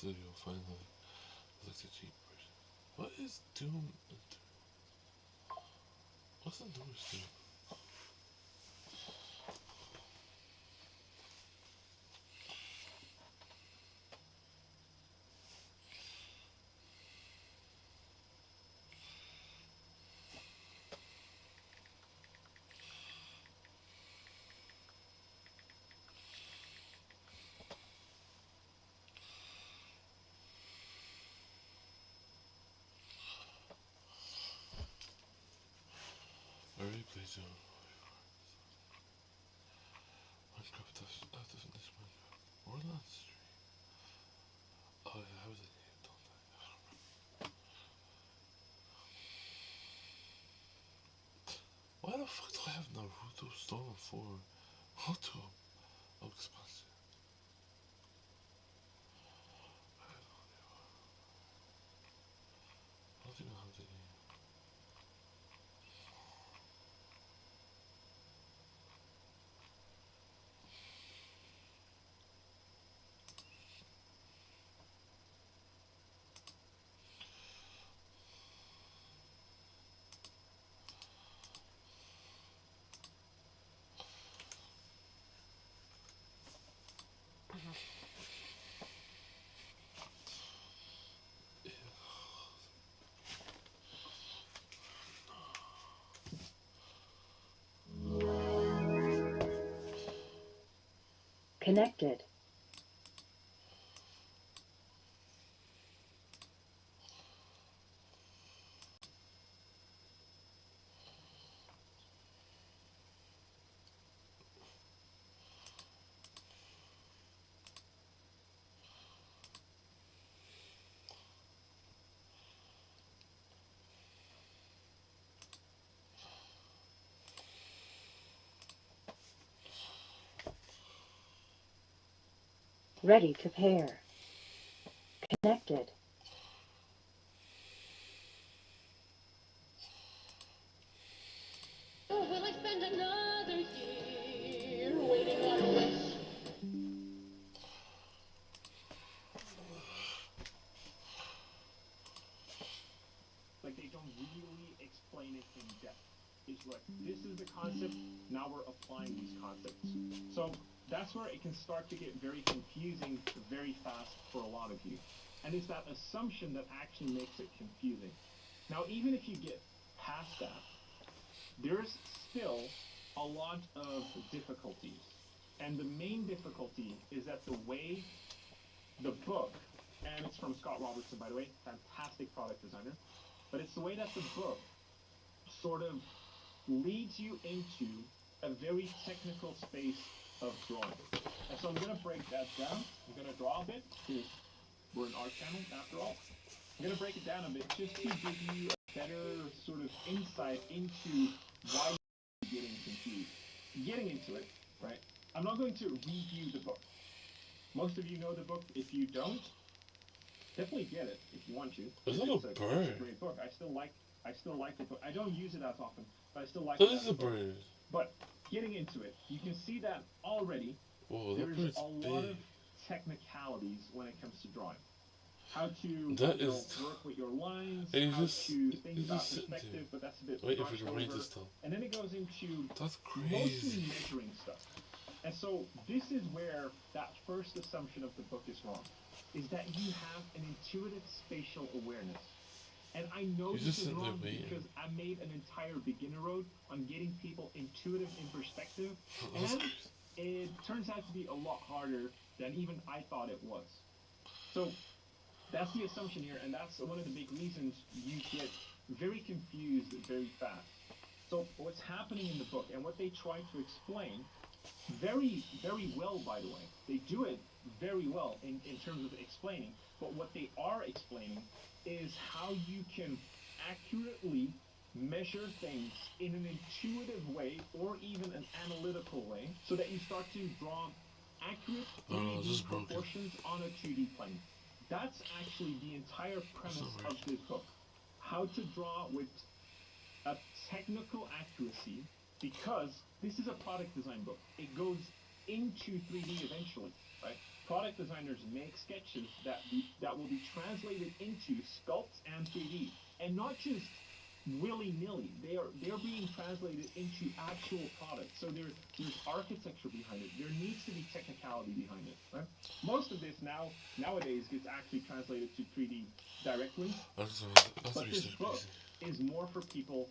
studio finally. Like the cheap version. What is Doom? What's the newest Doom? I already played Doom. Minecraft after this Minecraft. Borderlands 3. Oh yeah, that was a game, don't I? Why the fuck do I have Naruto Storm 4? Naruto expansion. I don't even have the game. Connected. Ready to pair. Connected. Oh, will I spend another year waiting on a wish? Like, they don't really explain it in depth. It's like, this is the concept, now we're applying these concepts. So that's where it can start to get very confusing very fast for a lot of you. And it's that assumption that actually makes it confusing. Now, even if you get past that, there's still a lot of difficulties. And the main difficulty is that the way the book, and it's from Scott Robertson, by the way, fantastic product designer, but it's the way that the book sort of leads you into a very technical space of drawing. And so I'm going to break that down. I'm going to draw a bit, because we're an art channel after all. I'm going to break it down a bit just to give you a better sort of insight into why you're getting confused. Getting into it, right? I'm not going to review the book. Most of you know the book. If you don't, definitely get it if you want to. It's like a bird. It's a great book. I still like the book. I don't use it as often, but I still like That it. is a bird. But getting into it, you can see that already. Whoa, that There's bird's a lot big. of technicalities when it comes to drawing. How to work with your lines, Hey, how just- to think he's about just sitting perspective, there. but that's a bit Wait for brushed the rain over. to stop. And then it goes into That's mostly crazy. measuring stuff. And so this is where that first assumption of the book is wrong, is that you have an intuitive spatial awareness. And I know You're this just is sitting there wrong waiting. because I made an entire beginner road on getting people intuitive in perspective, That's and crazy. it turns out to be a lot harder than even I thought it was. So that's the assumption here, and that's one of the big reasons you get very confused very fast. So what's happening in the book, and what they try to explain, very, very well, by the way. They do it very well in terms of explaining, but what they are explaining is how you can accurately measure things in an intuitive way or even an analytical way so that you start to draw accurate this is 3D broken. proportions on a 2D plane. That's actually the entire premise of this book. How to draw with a technical accuracy, because this is a product design book. It goes into 3D eventually, right? product designers make sketches that will be translated into sculpts and 3D, and not just willy-nilly. They're being translated into actual products. So there's architecture behind it. There needs to be technicality behind it. Right? Most of this nowadays gets actually translated to 3D directly. That's But this book is more for people